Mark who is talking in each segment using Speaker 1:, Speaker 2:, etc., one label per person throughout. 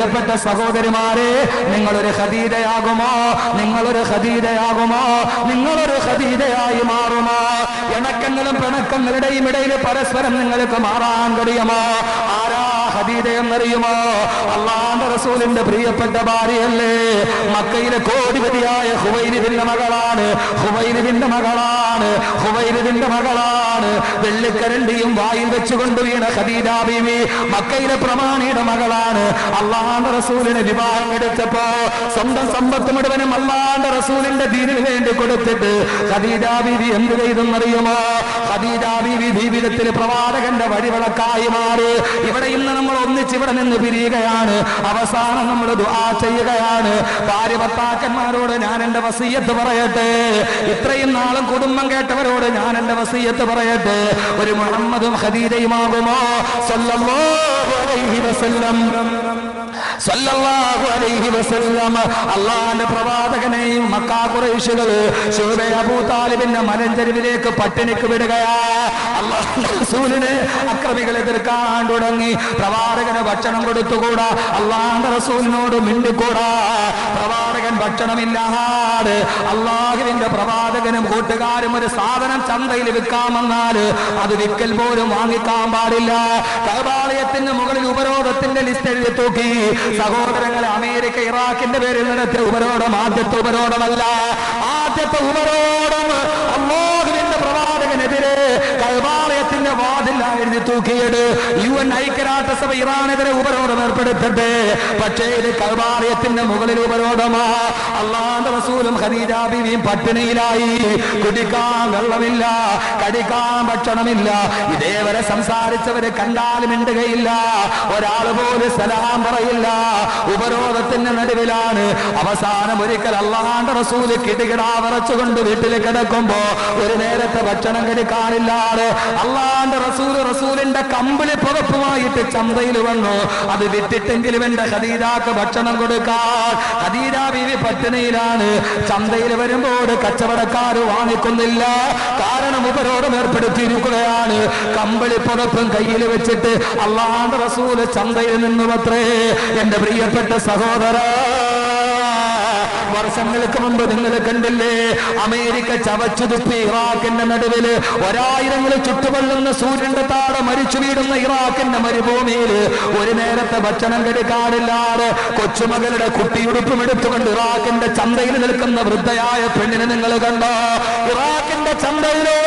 Speaker 1: പ്രിയപ്പെട്ട സഹോദരിമാരെ, നിങ്ങളൊരു ഖദീജയാകുമോ? നിങ്ങളൊരു ഖദീജയാകുമോ? നിങ്ങളൊരു ഖദീജയായി മാറുമോ? ഇണക്കങ്ങളും പിണക്കങ്ങളുടെയും ഇടയിൽ പരസ്പരം നിങ്ങൾക്ക് മാറാൻ കഴിയുമോ? ആരാ ഖദീജ എന്നറിയുമോ? അല്ലാഹുവിന്റെ റസൂലിന്റെ പ്രിയപ്പെട്ട ഭാര്യയല്ലേ? മക്കയിലെ കോടിപതിയായ ഖുവൈലിദിന്റെ മകളാണ്. ഖുവൈലിദിന്റെ മകളാണ്. ഖുവൈലിദിന്റെ മകളാണ്. വെള്ളിക്കരണ്ടിയും വായിൽ വെച്ചുകൊണ്ട് വീണ ഖദീജ ബീവി മക്കയിലെ പ്രമാണിയുടെ മകളാണ്. അല്ലാഹുവിന്റെ റസൂലിനെ വിവാഹം എടുത്തപ്പോ സ്വന്തം സമ്പത്ത് മുഴുവനും അല്ലാഹുവിന്റെ റസൂലിന്റെ ദീനിന് വേണ്ടി കൊടുത്തിട്ട് ഖദീജ ബീവി എന്ത് ചെയ്തെന്നറിയുമോ? ഖദീജ ബീവി ജീവിതത്തിൽ പ്രവാചകന്റെ വഴിവിളക്കായി മാറി. ഇവിടെ ഇന്ന് നമ്മൾ ഒന്നിച്ചിവിടെ നിന്ന് പിരിയുകയാണ്. അവസാനം നമ്മൾ ദുആ ചെയ്യുകയാണ്. ഭാര്യ ഭർത്താക്കന്മാരോട് ഞാൻ എന്റെ വസിയ്യത്ത് പറയട്ടെ. ഇത്രയും നാളും കുടുംബം കേട്ടവരോട് ഞാൻ എന്റെ വസിയ്യത്ത് പറയട്ടെ. ഒരു മുഹമ്മദും ഖദീജയുമാകുമോ? സല്ലല്ലാഹു അലൈഹി വസല്ലം, സല്ലല്ലാഹു അലൈഹി വസല്ലം. അല്ലാഹുവിന്റെ പ്രവാചകനെയും മക്കാ ഖുറൈശികൾ ശുഅബ അബൂ താലിബിന്റെ മലഞ്ചരിവിലേക്ക് പട്ടിണിക്ക് വിടുകയാ. അല്ലാഹുവിന്റെ റസൂലിനെ അക്രമികൾ എതിർക്കാൻ തുടങ്ങി. പ്രവാചകന് ഭക്ഷണം കൊടുത്തുകൂടാ, അല്ലാഹുവിന്റെ റസൂലിനോട് മിണ്ടിക്കൂടാ. പ്രവാചകൻ ഭക്ഷണമില്ലാതെ അല്ലാഹുവിന്റെ പ്രവാചകനും കൂട്ടുകാരും ഒരു സാധനം ചന്തയിൽ വിൽക്കാമെന്നാൽ അത് വിൽക്കൽ പോലും വാങ്ങിക്കാൻ പാടില്ല. കഅബാലയത്തിന് മുകളിൽ ഉപരോധത്തിന്റെ ലിസ്റ്റ് എഴുതി തൂക്കി. സഹോദരങ്ങളെ, അമേരിക്ക ഇറാഖിന്റെ പേരിൽ നടത്തിയ ഉപരോധം ആദ്യത്തെ ഉപരോധമല്ല. ആദ്യത്തെ ഉപരോധം അല്ലാഹുവിന്റെ പ്രവാചകനെതിരെ കഅബാലയത്തിന്റെ വാതിൽ എഴുതി തൂക്കിയത്. UN ഐക്യരാഷ്ട്രസഭ ഇറാനെതിരെ ഉപരോധം ഏർപ്പെടുത്തട്ടെ, പക്ഷേ ഇത് കഅബാലയത്തിന്റെ മുകളിൽ ഉപരോധമാ. അല്ലാഹുവിന്റെ റസൂലും ഖദീജ ബീവിയും പട്ടിണിയിലായി. കുടിക്കാൻ വെള്ളമില്ല, കടിക്കാൻ ഭക്ഷണമില്ല. ഇതേവരെ സംസാരിച്ചവരെ കണ്ടാൽ മിണ്ടുകയില്ല, ഒരാൾ പോലും സലാം പറയില്ല. ഉപരോധത്തിന്റെ നടുവിലാണ്. അവസാനം ഒരിക്കൽ അല്ലാഹുവിന്റെ റസൂല് കിടുകിടാ വിറച്ചുകൊണ്ട് വീട്ടിൽ കിടക്കുമ്പോ ഒരു നേരത്തെ ഭക്ഷണം കഴിക്കാനില്ലാതെ അല്ലാഹുവിന്റെ റസൂലിന്റെ കമ്പിളി പുതപ്പുമായിട്ട് ചന്തയിൽ വന്നു. അത് വിറ്റിട്ടെങ്കിലും എന്റെ ഖദീജക്ക് ഭക്ഷണം കൊടുക്കാൻ. ഖദീജ ബീവി പട്ടിണിയിലാണ്. ചന്തയിൽ വരുമ്പോൾ കച്ചവടക്കാർ വാങ്ങിക്കുന്നില്ല. കാരണം ഉപരോധം ഏർപ്പെടുത്തിയിരിക്കുകയാണ്. കമ്പിളി പുതപ്പും കയ്യിൽ വെച്ചിട്ട് അല്ലാഹുവിന്റെ റസൂല് ചന്തയിൽ നിന്നുമത്രേ. എന്റെ പ്രിയപ്പെട്ട സഹോദര, വർഷങ്ങൾക്ക് മുമ്പ് നിങ്ങൾ കണ്ടില്ലേ, അമേരിക്ക ചവച്ചു തുപ്പി ഇറാഖിന്റെ നടുവില് 1000 ചുട്ടുകൊള്ളുന്ന സൂര്യന്റെ താഴെ മരിച്ചു വീടുന്ന ഇറാഖിന്റെ മരുഭൂമിയിൽ ഒരു നേരത്തെ ഭക്ഷണം കഴിക്കാറില്ലാതെ കൊച്ചുമകളുടെ കുട്ടിയുടുപ്പും എടുത്തുകൊണ്ട് ഇറാഖിന്റെ ചന്തയിൽ നിൽക്കുന്ന വൃദ്ധയായ പെണ്ണിനെ നിങ്ങൾ കണ്ടോ? ഇറാഖിന്റെ ചന്തയിലോ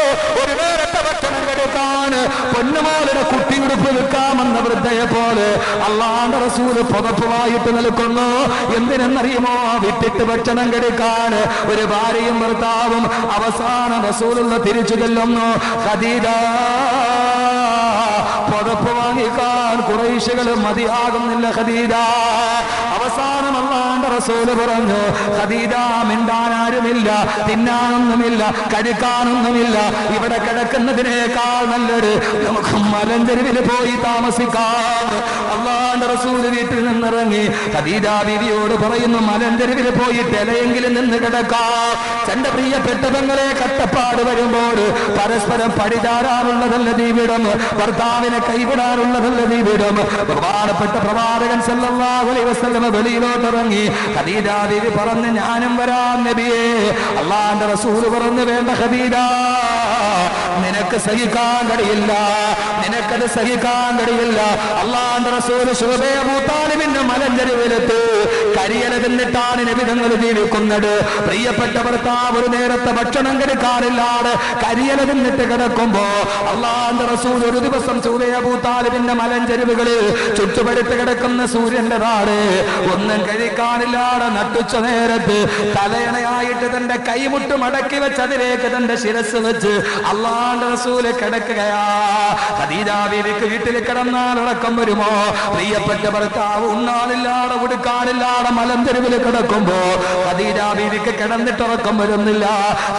Speaker 1: ഒരു നേരത്തെ ഭക്ഷണം കഴിക്കാൻ പൊന്നുമാളുടെ കുട്ടിയുടുപ്പ് വിൽക്കാമെന്ന വൃദ്ധയെ പോലെ അല്ലാഹുവിന്റെ റസൂല് പുതപ്പുമായിട്ട് നിൽക്കുന്നു. എന്തിനെന്നറിയുമോ? വിട്ടിട്ട് ഭക്ഷണം കഴിക്കാൻ. ഒരു ഭാര്യയും ഭർത്താവും. അവസാനം റസൂലുള്ള തിരിച്ചു ചെല്ലുന്നു. ഖദീജ, പുതപ്പ് വാങ്ങിക്കാൻ ഖുറൈശികൾ മതിയാകുന്നില്ല ഖദീജ. അവസാനം അല്ലാഹുവിന്റെ റസൂല് പറഞ്ഞു, ഖദീജ, മിണ്ടാൻ ആരുമില്ല, തിന്നാനൊന്നുമില്ല, കഴിക്കാനൊന്നുമില്ല. ഇവിടെ കിടക്കുന്നതിനേക്കാൾ നല്ലത് നമുക്ക് മലഞ്ചെരുവിൽ പോയി താമസിക്കാം. അല്ലാഹുവിന്റെ റസൂല് വീട്ടിൽ നിന്നിറങ്ങി ഖദീജ ബീവിയോട് പറയുന്നു, മലഞ്ചെരുവിൽ പോയിട്ട് ഇലയെങ്കിലും നിന്ന് കിടക്കാം. തന്റെ പ്രിയപ്പെട്ട പെങ്ങളെ കട്ടപ്പാട് വരുമ്പോൾ പരസ്പരം പടിചാരാനുള്ളതല്ല ജീവിതം, ഭർത്താവിനെ കൈവിടാനുള്ളതല്ല ജീവിതം. ബഹുമാനപ്പെട്ട പ്രവാചകൻ സല്ലല്ലാഹു അലൈഹി വസല്ലം വെളിയിലോട്ട് ഇറങ്ങി. ഖദീജ ബീവി പറഞ്ഞു, ഞാനും വരാം നബിയേ. അല്ലാഹുവിന്റെ റസൂല് പറഞ്ഞു, വേണ്ട ഖദീജ, നിനക്ക് സഹിക്കാൻ കഴിയില്ല, നിനക്കത് സഹിക്കാൻ കഴിയില്ല. അല്ലാഹുവിന്റെ റസൂല് ശുഅബ അബൂ താലിബിന്റെ മലഞ്ചെരുവിലെത്തി കരിയല തിന്നിട്ടാണ് നബി തങ്ങൾ ജീവിക്കുന്നത്. പ്രിയപ്പെട്ട ഭർത്താവ് ഒരു നേരത്തെ ഭക്ഷണം കഴിക്കാറില്ലാതെ കരിയല തിന്നിട്ട് കിടക്കുമ്പോ അല്ലാഹുവിന്റെ റസൂൽ ഒരു ദിവസം ശുഅബ അബൂ താലിബിന്റെ മലഞ്ചെരുവുകളിൽ ചുട്ടുപഴുത്ത് കിടക്കുന്ന സൂര്യന്റെ താഴെ ഒന്നും കഴിക്കാനില്ലാതെ നട്ടുച്ച നേരത്ത് തലയണയായിട്ട് തന്റെ കൈമുട്ട് മടക്കി വെച്ച് അതിലേക്ക് തന്റെ ശിരസ് വെച്ച് അല്ലാഹുവിന്റെ റസൂല് കിടക്കുകയാ. ഖദീജ ബീവിക്ക് വീട്ടിൽ കിടന്നാൽ ഉറക്കം വരുമോ? പ്രിയപ്പെട്ട ഭർത്താവ് ഉണ്ണാനില്ലാതെ ഉടുക്കാനില്ലാതെ മലഞ്ചെരുവിൽ കിടക്കുമ്പോ ഖദീജ ബീവിക്ക് കിടന്നിട്ട് ഉറക്കം വരുന്നില്ല.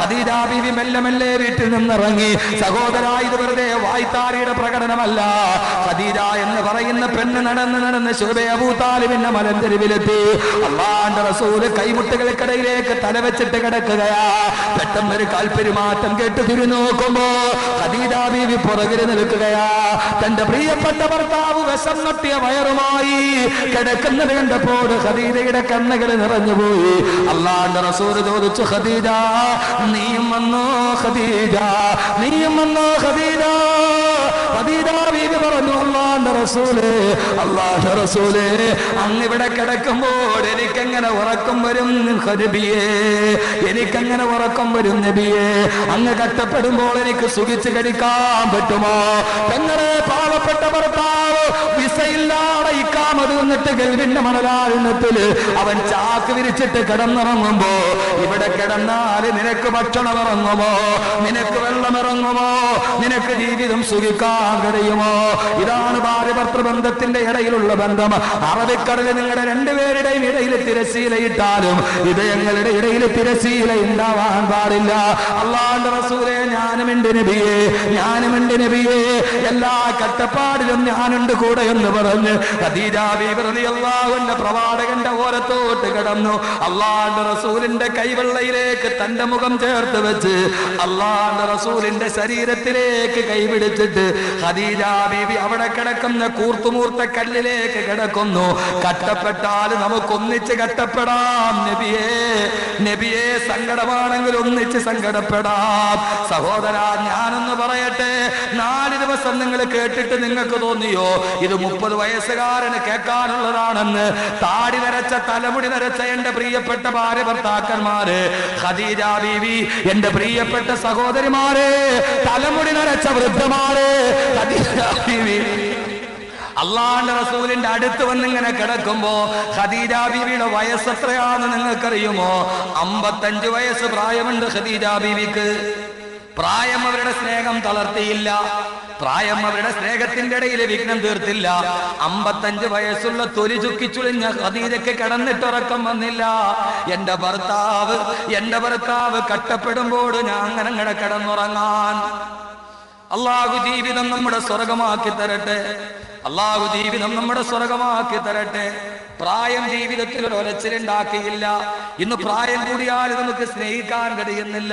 Speaker 1: ഖദീജ ബീവി മെല്ലെ മെല്ലെ വീട്ടിൽ നിന്നിറങ്ങി. സഹോദരാ, ഇത് വെറുതെ വായ്ത്താരിയുടെ പ്രകടനമല്ല. ഖദീജ എന്ന് പറയുന്ന പെണ്ണ് നടന്ന് നടന്ന് ശുഅബ അബൂ താലിബിന്റെ മലഞ്ചെരുവിലെത്തി. അല്ലാഹുവിന്റെ റസൂല് കൈമുട്ടുകൾക്കിടയിലേക്ക് തലവെച്ചിട്ട് കിടക്കുകയാ. പെട്ടെന്നൊരു കാൽപെരുമാറ്റം കേട്ട് തിരിഞ്ഞു നോക്കുമ്പോ ഖദീജ ബീവി പുറകിൽ നിൽക്കുകയാ. തന്റെ പ്രിയപ്പെട്ട ഭർത്താവ് വിശന്നൊട്ടിയ വയറുമായി കിടക്കുന്നത് കണ്ടപ്പോൾ ഖദീജയുടെ കണ്ണുകൾ നിറഞ്ഞുപോയി. അല്ലാഹുവിന്റെ റസൂൽ ചോദിച്ചു, ഖദീജ നീയും വന്നോ? ഖദീജ നീയും വന്നോ? ഖദീജ ബീവി പറഞ്ഞു, അല്ലാഹുവിന്റെ റസൂലേ അങ്ങിവിടെ കിടക്കുമ്പോൾ എനിക്കെങ്ങനെ ഉറക്കം വരും നബിയേ? എനിക്കെങ്ങനെ ഉറക്കം വരും നബിയേ? അങ്ങ് കഷ്ടപ്പെടുമ്പോൾ എനിക്ക് സുഖിച്ച് കഴിക്കാൻ പറ്റുമോ? എങ്ങനെ പാവപ്പെട്ട ഭർത്താവ് വിസയില്ലാതെ ഇക്കാമത് എന്നിട്ട് ഗൾവിന്റെ മണലാഴിനത്തില് അവൻ ചാക്ക് വിരിച്ചിട്ട് കിടന്നിറങ്ങുമ്പോ ഇവിടെ കിടന്നാൽ നിനക്ക് ഭക്ഷണം ഇറങ്ങുമോ? നിനക്ക് വെള്ളം ഇറങ്ങുമോ? നിനക്ക് ജീവിതം സുഖിക്കാൻ കഴിയുമോ? ഇതാണ് ഭാര്യ ഭർത്തൃബന്ധത്തിന്റെ ഇടയിലുള്ള ബന്ധം. അറബിക്കടലിൽ നിങ്ങളുടെ രണ്ടുപേരുടെയും ഇടയിൽ തിരശീലയിട്ടാലും ഇതയങ്ങളുടെ ഇടയിൽ തിരശീല ഉണ്ടാവാൻ പാടില്ല. അല്ലാഹുവിന്റെ റസൂലേ ഞാനും എൻ്റെ നബിയേ, ഞാനും എൻ്റെ നബിയേ, എല്ലാ കട്ടപ്പാടിലും ഞാനുണ്ട് കൂടെ എന്ന് പറഞ്ഞ് ഖദീജ ബീവി റളിയല്ലാഹു അൻഹ പ്രവാചകന്റെ ഓരത്തോട്ട് കിടന്നു. അല്ലാഹുവിന്റെ റസൂലിന്റെ കൈവെള്ളയിലേക്ക് തന്റെ മുഖം ചേർത്ത് വെച്ച് അല്ലാഹുവിന്റെ റസൂലിന്റെ ശരീരത്തിലേക്ക് കൈപിടിച്ചിട്ട് ഖദീജ ബീവി അവിടെ കിടക്കുന്ന കൂർത്തുമൂർത്ത കല്ലിലേക്ക് കിടക്കുന്നു. കഷ്ടപ്പെട്ടാൽ നമുക്കൊന്നിച്ച് കഷ്ടപ്പെടാം നബിയേ, നബിയേ സങ്കടമാണെങ്കിൽ ഒന്നിച്ച് സങ്കടപ്പെടാം. സഹോദര ഞാനൊന്ന് പറയട്ടെ, 4 ദിവസം നിങ്ങൾ കേട്ടിട്ട് നിങ്ങൾക്ക് തോന്നിയോ ഇത് 30 വയസ്സുകാരന് കേൾക്കാനുള്ളതാണെന്ന്? താടി നരച്ച തലമുടി നരച്ച എന്റെ പ്രിയപ്പെട്ട ഭാര്യ ഭർത്താക്കന്മാര്, ഖദീജ ബീവി, എന്റെ പ്രിയപ്പെട്ട സഹോദരിമാരെ, തലമുടി നരച്ച വൃദ്ധമാരെ, ഖദീജ ബീവി അല്ലാഹുവിന്റെ റസൂലിന്റെ അടുത്ത് വന്നിങ്ങനെ കിടക്കുമ്പോ ഖദീജ ബീവിയുടെ വയസ്സ് എത്രയാണെന്ന് നിങ്ങൾക്കറിയുമോ? 55 വയസ്സ് പ്രായമുണ്ട് ഖദീജ ബീവിക്ക്. പ്രായം അവരുടെ സ്നേഹം തളർത്തിയില്ല, പ്രായം അവരുടെ സ്നേഹത്തിന്റെ ഇടയിൽ വിഘ്നം തീർത്തില്ല. 55 വയസ്സുള്ള തൊലി ചുക്കിച്ചുളിഞ്ഞ ഖദീജയ്ക്ക് കിടന്നിട്ടുറക്കം വന്നില്ല. എന്റെ ഭർത്താവ് കഷ്ടപ്പെടുമ്പോൾ ഞാൻ അങ്ങനെ കിടന്നുറങ്ങാൻ. അല്ലാഹു ജീവിതം നമ്മുടെ സ്വർഗമാക്കി തരട്ടെ, അല്ലാഹു ജീവിതം നമ്മുടെ സ്വർഗമാക്കി തരട്ടെ. പ്രായം ജീവിതത്തിൽ ഒരു ഒലച്ചിലുണ്ടാക്കിയില്ല. ഇന്ന് പ്രായം കൂടിയാൽ നമുക്ക് സ്നേഹിക്കാൻ കഴിയുന്നില്ല.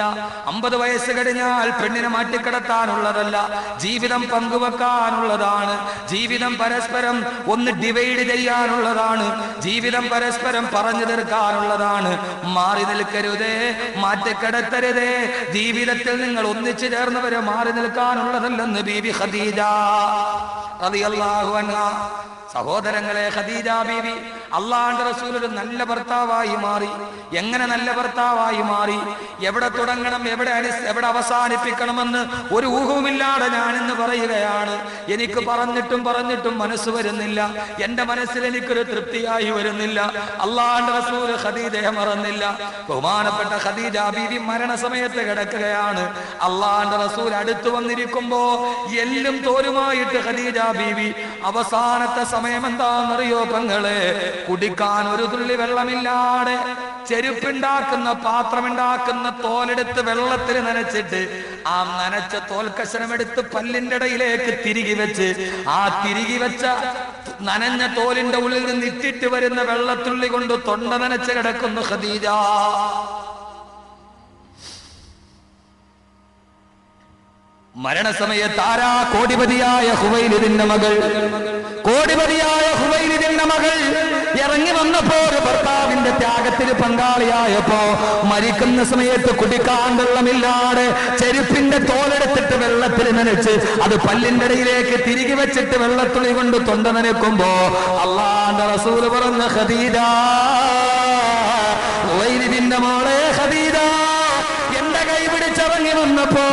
Speaker 1: 50 വയസ്സ് കഴിഞ്ഞാൽ പെണ്ണിനെ മാറ്റിക്കിടത്താനുള്ളതല്ല, ജീവിതം പങ്കുവെക്കാനുള്ളതാണ്. ജീവിതം പരസ്പരം ഒന്ന് ഡിവൈഡ് ചെയ്യാനുള്ളതാണ്. ജീവിതം പരസ്പരം പറഞ്ഞു തീർക്കാനുള്ളതാണ്. മാറി നിൽക്കരുതേ, മാറ്റിക്കിടത്തരുതേ. ജീവിതത്തിൽ നിങ്ങൾ ഒന്നിച്ചു ചേർന്നവരെ മാറി നിൽക്കാനുള്ളതല്ലെന്ന് ബീബി ഖദീജ റളിയല്ലാഹു അൻഹാ. സഹോദരങ്ങളെ, ഖദീജ ബീവി അല്ലാഹുവിന്റെ റസൂൽ ഒരു നല്ല ഭർത്താവായി മാറി. എങ്ങനെ നല്ല ഭർത്താവായി മാറി? എവിടെ തുടങ്ങണം, എവിടെ അവസാനിപ്പിക്കണമെന്ന് ഒരു ഊഹവുമില്ലാതെ ഞാനിന്ന് പറയുകയാണ്. എനിക്ക് പറഞ്ഞിട്ടും മനസ്സ് വരുന്നില്ല. എന്റെ മനസ്സിൽ എനിക്കൊരു തൃപ്തിയായി വരുന്നില്ല. അല്ലാഹുവിന്റെ റസൂൽ ഖദീജയെ മറന്നില്ല. ബഹുമാനപ്പെട്ട ഖദീജ ബീവി മരണസമയത്ത് കിടക്കുകയാണ്. അല്ലാഹുവിന്റെ റസൂൽ അടുത്തു വന്നിരിക്കുമ്പോ എല്ലും തോലുമായിട്ട് ഖദീജ ബീവി അവസാനത്തെ സമയം എന്താണെന്നറിയോ പെങ്ങളെ? കുടിക്കാൻ ഒരു തുള്ളി വെള്ളമില്ലാതെ ചെരുപ്പുണ്ടാക്കുന്ന പാത്രമുണ്ടാക്കുന്ന തോലെടുത്ത് വെള്ളത്തിൽ നനച്ചിട്ട് ആ നനച്ച തോൽക്കഷണമെടുത്ത് പല്ലിന്റെ ഇടയിലേക്ക് തിരികെ വെച്ച് ആ തിരികെ വെച്ച നനഞ്ഞ തോലിന്റെ ഉള്ളിൽ നിന്ന് ഇറ്റിട്ട് വരുന്ന വെള്ളത്തുള്ളി കൊണ്ട് തൊണ്ട നനച്ച് കിടക്കുന്നു ഖദീജ. മരണസമയത്ത് ആരാ? കോടിപതിയായ ഹുവൈലിദിന്റെ മകൾ, കോടിപതിയായ ഹുവൈലിദിന്റെ മകൾ ഇറങ്ങി വന്നപ്പോ ഭർത്താവിന്റെ ത്യാഗത്തിന് പങ്കാളിയായപ്പോ മരിക്കുന്ന സമയത്ത് കുടിക്കാൻ വെള്ളമില്ലാതെ ചെരുപ്പിന്റെ തോലെടുത്തിട്ട് വെള്ളത്തിൽ നനച്ച് അത് പല്ലിന്റെ ഇടയിലേക്ക് തിരികെ വെച്ചിട്ട് വെള്ളത്തുള്ളി കൊണ്ട് തൊണ്ട നനയ്ക്കുമ്പോ അല്ലാഹുവിന്റെ റസൂൽ പറഞ്ഞ ഖദീജ, ഹുവൈലിദിന്റെ മോളെ ഖദീജ, എന്റെ കൈ പിടിച്ചിറങ്ങി വന്നപ്പോ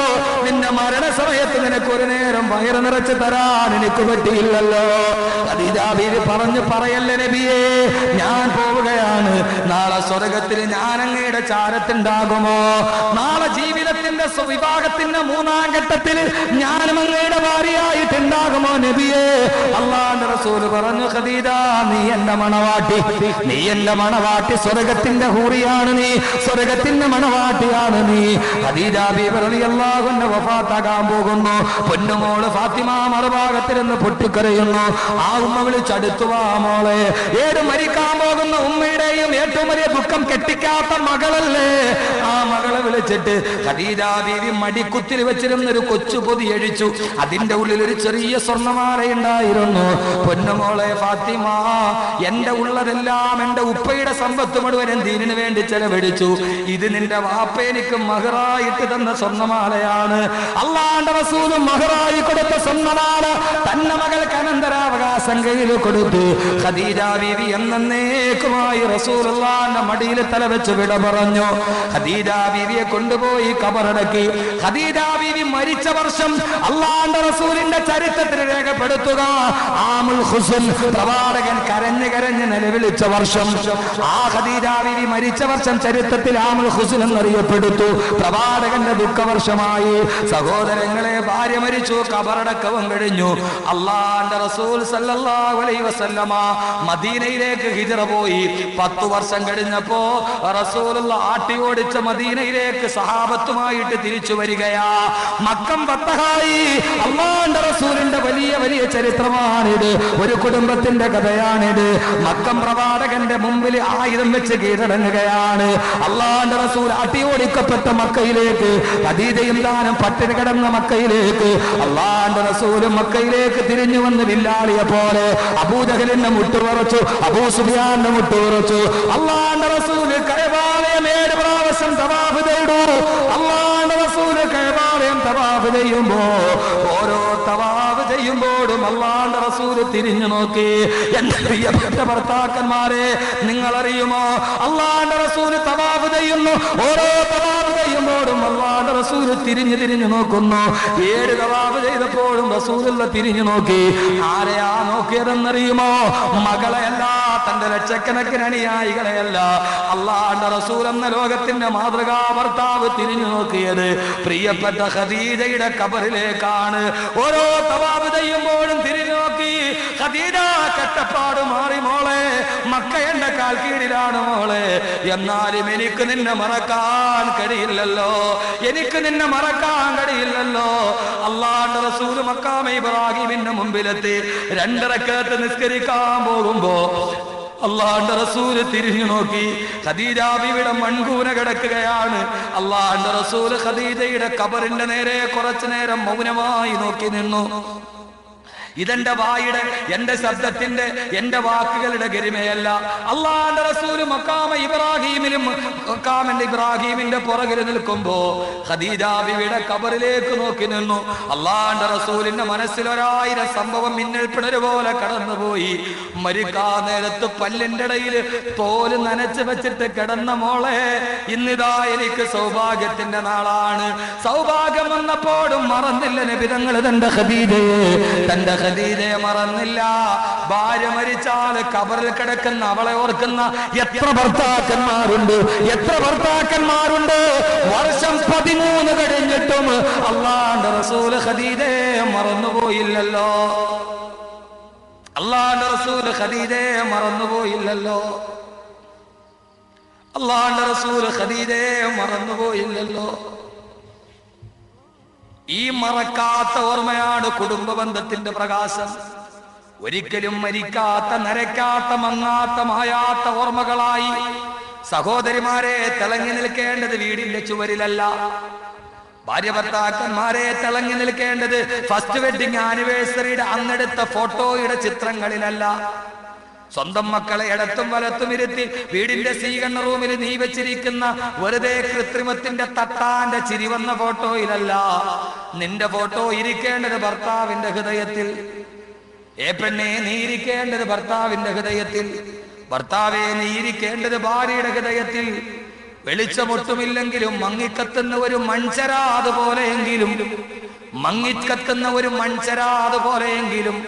Speaker 1: നിന്റെ മരണസമയത്ത് നിനക്ക് ഒരു നേരം വയറ് നിറച്ച് തരാൻ എനിക്ക് പറ്റിയില്ലല്ലോ. ഖദീജ ബീവി പറയല്ലേ നബിയേ, ഞാൻ പോവുകയാണ്. നാളെ സ്വർഗത്തിൽ ഞാൻ അങ്ങയുടെ ചാരത്തുണ്ടാകുമോ? നാളെ ജീവിതത്തിന്റെ വിഭാഗത്തിന്റെ 3-ാം ഘട്ടത്തിൽ ഞാനും അങ്ങയുടെ ഭാര്യയായിട്ടുണ്ടാകുമോ നബിയേ? അല്ലാഹുവിന്റെ റസൂൽ പറഞ്ഞു, ഖദീജ നീ എന്റെ മണവാട്ടി, നീ എന്റെ മണവാട്ടി, സ്വർഗത്തിന്റെ ഹൂറിയാണ് നീ, സ്വർഗത്തിന്റെ മണവാട്ടിയാണ് നീ. ഖദീജ ബീവി റളിയല്ലാഹു അൻഹ വഫാത്താകാൻ പോകുന്നു. പൊന്നുമോള് ഫാത്തിമ മറുഭാഗത്തിരുന്ന് പൊട്ടിക്കരയുന്നു. ആ ഉമ്മ വിളിച്ചടുത്തു വാ മോളെ. ഏത് മരിക്കാൻ പോകുന്ന ഉമ്മയുടെയും ഏറ്റവും വലിയ ദുഃഖം കെട്ടിക്കാത്ത മകളല്ലേ. ആ മകളെ വിളിച്ചിട്ട് ഖദീജ ബീവി മടിക്കുത്തിൽ വെച്ചിരുന്ന ഒരു കൊച്ചു പൊതി അഴിച്ചു. അതിന്റെ ഉള്ളിൽ ഒരു ചെറിയ സ്വർണ്ണമാല ഉണ്ടായിരുന്നു. പൊന്നുമോളെ ഫാത്തിമ, എന്റെ ഉള്ളതെല്ലാം എന്റെ ഉപ്പയുടെ സമ്പത്ത് മുഴുവൻ ദീനിന് വേണ്ടി ചെലവഴിച്ചു. ഇത് നിന്റെ വാപ്പ എനിക്ക് മഹറായിട്ട് തന്ന സ്വർണ്ണമാലയാണ്. അള്ളാഹുവിന്റെ റസൂലും മഹറായി കൊടുത്ത സ്വർണ്ണമാല തന്റെ മകൾക്ക് അനന്തരാവകാശം കയ്യിൽ കൊടുത്തു. ഖദീജ ബീവി എന്നേക്കുമായി റസൂലുള്ളാഹിന്റെ മടിയിൽ തല വെച്ച് വിട പറഞ്ഞു. ഖദീജ ബീവിയെ കൊണ്ടുപോയി ഖബറടക്കി. ഖദീജ ബീവി മരിച്ച വർഷം അള്ളാഹുവിന്റെ റസൂലിന്റെ ചരിത്രത്തിൽ രേഖപ്പെടുത്തുക ആമുൽ ഹുസ്ൻ, പ്രവാചകൻ കരഞ്ഞ് കരഞ്ഞ് നിലവിളിച്ച വർഷം. ആ ഖദീജ ബീവി മരിച്ച വർഷം ചരിത്രത്തിൽ ആമുൽ ഹുസ്ൻ എന്നറിയപ്പെടുത്തു. പ്രവാചകന്റെ ദുഃഖവർഷമായി. സഹോദരങ്ങളെ, ഭാര്യ മരിച്ചു, ഖബറടക്കവും കഴിഞ്ഞു. അള്ളാഹുവിന്റെ റസൂൽ സല്ലല്ലാഹു അലൈഹി വസല്ലമ മദീനയിലേക്ക് ഹിജ്റ പോയി. 10 വർഷം കഴിഞ്ഞപ്പോ റസൂലുള്ള ആട്ടി ഓടിച്ച മദീനയിലേക്ക് സഹാബത്തുമായിട്ട് തിരിച്ചു വരികയാ. മക്കം ഫതഹായി. അല്ലാഹുവിന്റെ റസൂലിന്റെ വലിയ വലിയ ചരിത്രമാണിത്. ഒരു കുടുംബത്തിന്റെ കഥയാണിത്. മക്കം പ്രവാചകന്റെ മുമ്പിൽ ആയുധം വെച്ച് കീഴടങ്ങുകയാണ്. അല്ലാഹുവിന്റെ റസൂൽ ആട്ടി ഓടിക്കപ്പെട്ട മക്കയിലേക്ക്, ഖദീജയും താനും പട്ടിണി കിടന്ന മക്കയിലേക്ക് അല്ലാഹുവിന്റെ റസൂലും മക്കയിലേക്ക് തിരിഞ്ഞു വന്ന് വില്ലാളിയെ പോലെ അബൂജഹലിന്റെ മുട്ടുറച്ചു, അബൂ സുഫിയാന്റെ മുട്ടുറച്ചു. അല്ലാഹുവിന്റെ റസൂൽ കഅബാലയം 7 പ്രാവശ്യം തവാഫ് ചെയ്തു. അല്ലാഹുവിന്റെ റസൂൽ കഅബാലയം തവാഫ് ചെയ്യുമ്പോ ഓരോ തവാഫ് ചെയ്യുമ്പോഴും അല്ലാഹുവിന്റെ റസൂൽ തിരിഞ്ഞു നോക്കി. എന്റെ പ്രിയപ്പെട്ട ഭർത്താക്കന്മാരെ, നിങ്ങൾ അറിയുമോ, അല്ലാഹുവിന്റെ റസൂൽ തവാഫ് ചെയ്യുന്നു. ഓരോ തവാഫ് ചെയ്യുമ്പോഴും അല്ലാഹുവിന്റെ റസൂൽ തിരിഞ്ഞു നോക്കുന്നു. 7 തവാഫ് ചെയ്തപ്പോഴും റസൂലുള്ള തിരിഞ്ഞു നോക്കി. ആരെയാ നോക്കിയതെന്നറിയുമോ? മകളെയല്ല, തന്റെ ലക്ഷക്കണക്കിന് അനുയായികളെയല്ല. അല്ലാഹുവിന്റെ റസൂൽ എന്ന ലോകത്തിന്റെ മാതൃകാ ഭർത്താവ് തിരിഞ്ഞു നോക്കിയത് പ്രിയപ്പെട്ട ഖദീജയുടെ ഖബറിലേക്കാണ്. ഓരോ തവാഫ് ചെയ്യുമ്പോഴും തിരിഞ്ഞു നോക്കി. ഖദീജ, കട്ടപ്പാട് മാറി മോളെ, മക്ക എന്റെ കാൽ കീഴിലാണ് മോളെ. എന്നാലും എനിക്ക് നിന്നെ മറക്കാൻ കഴിയില്ലല്ലോ, എനിക്ക് നിന്നെ മറക്കാൻ കഴിയില്ലല്ലോ. അല്ലാഹുവിന്റെ റസൂൽ മഖാമ ഇബ്രാഹിമിന്റെ മുമ്പിലെത്തി 2 റക്അത്ത് നിസ്കരിക്കാൻ പോകുമ്പോ അല്ലാഹുവിന്റെ റസൂൽ തിരിഞ്ഞു നോക്കി. ഖദീജ ബീവിയുടെ മൺകൂന കിടക്കുകയാണ്. അല്ലാഹുവിന്റെ റസൂൽ ഖദീജയുടെ ഖബറിന്റെ നേരെ കുറച്ചു നേരം മൗനമായി നോക്കി നിന്നു. ഇതെന്റെ വായുടെ, എന്റെ ശബ്ദത്തിന്റെ, എന്റെ വാക്കുകളുടെ ഗരിമയല്ല. അല്ലാഹുവിന്റെ റസൂൽ മഖാമ ഇബ്രാഹിമിന്റെ പുറകിൽ നിൽക്കുമ്പോ ഖദീജ ബീവിയുടെ ഖബറിലേക്ക് നോക്കി നിന്നു. അല്ലാഹുവിന്റെ റസൂലിന്റെ മനസ്സിൽ 1000 സംഭവം മിന്നൽപ്പിണര് പോലെ കടന്നുപോയി. മരിക്കാൻ നേരത്ത് പല്ലിന്റെ ഇടയിൽ തോല് നനച്ചു വെച്ചിട്ട് കിടന്ന മോളെ, ഇന്നിതാ എനിക്ക് സൗഭാഗ്യത്തിന്റെ നാളാണ്. സൗഭാഗ്യം വന്നപ്പോഴും മറന്നില്ല നബി തങ്ങൾ തന്റെ ഖദീജയെ മറന്നില്ല. ഭാര്യ മരിച്ചാൽ ഖബറിൽ കിടക്കുന്ന അവളെ ഓർക്കുന്ന എത്ര ഭർത്താക്കന്മാരുണ്ട്, എത്ര ഭർത്താക്കന്മാരുണ്ട്. വർഷം 13 കഴിഞ്ഞിട്ടും അല്ലാഹുവിന്റെ റസൂൽ ഖദീജയെ മറന്നുപോയില്ലല്ലോ. അല്ലാഹുവിന്റെ റസൂൽ ഖദീജയെ മറന്നുപോയില്ലല്ലോ. അല്ലാഹുവിന്റെ റസൂൽ ഖദീജയെ മറന്നുപോയില്ലല്ലോ. ഈ മറക്കാത്ത ഓർമ്മയാണ് കുടുംബ ബന്ധത്തിന്റെ പ്രകാശം. ഒരിക്കലും മരിക്കാത്ത, നരയ്ക്കാത്ത, മങ്ങാത്ത, മായാത്ത ഓർമ്മകളായി സഹോദരിമാരെ തിളങ്ങി നിൽക്കേണ്ടത് വീടിന്റെ ചുവരിലല്ല. ഭാര്യ ഭർത്താക്കന്മാരെ തിളങ്ങി നിൽക്കേണ്ടത് ഫസ്റ്റ് വെഡിങ് ആനിവേഴ്സറിയുടെ അന്നെടുത്ത ഫോട്ടോയുടെ ചിത്രങ്ങളിലല്ല. സ്വന്തം മക്കളെ ഇടത്തും വലത്തും ഇരുത്തി വീടിന്റെ സ്വീകരണ റൂമിൽ നീ വെച്ചിരിക്കുന്ന വെറുതെ കൃത്രിമത്തിന്റെ തട്ടാന്റെ ചിരി വന്ന ഫോട്ടോയിലല്ല. നിന്റെ ഫോട്ടോ ഇരിക്കേണ്ടത് ഭർത്താവിന്റെ ഹൃദയത്തിൽ. പെണ്ണെ, നീ ഇരിക്കേണ്ടത് ഭർത്താവിന്റെ ഹൃദയത്തിൽ. ഭർത്താവെ, നീ ഇരിക്കേണ്ടത് ഭാര്യയുടെ ഹൃദയത്തിൽ. വെളിച്ചമൊട്ടുമില്ലെങ്കിലും മങ്ങിക്കത്തുന്ന ഒരു മൺചരാത് പോലെയെങ്കിലും, മങ്ങിക്കത്തുന്ന ഒരു മൺചരാത് പോലെയെങ്കിലും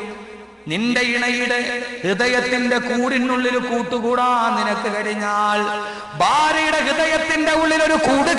Speaker 1: നിന്റെ ഇണയുടെ ഹൃദയത്തിന്റെ കൂടിനുള്ളിൽ കൂട്ടുകൂടാൻ നിനക്ക് കഴിഞ്ഞാൽ, ഭാര്യയുടെ ഹൃദയത്തിന്റെ ഉള്ളിൽ ഒരു കൂട്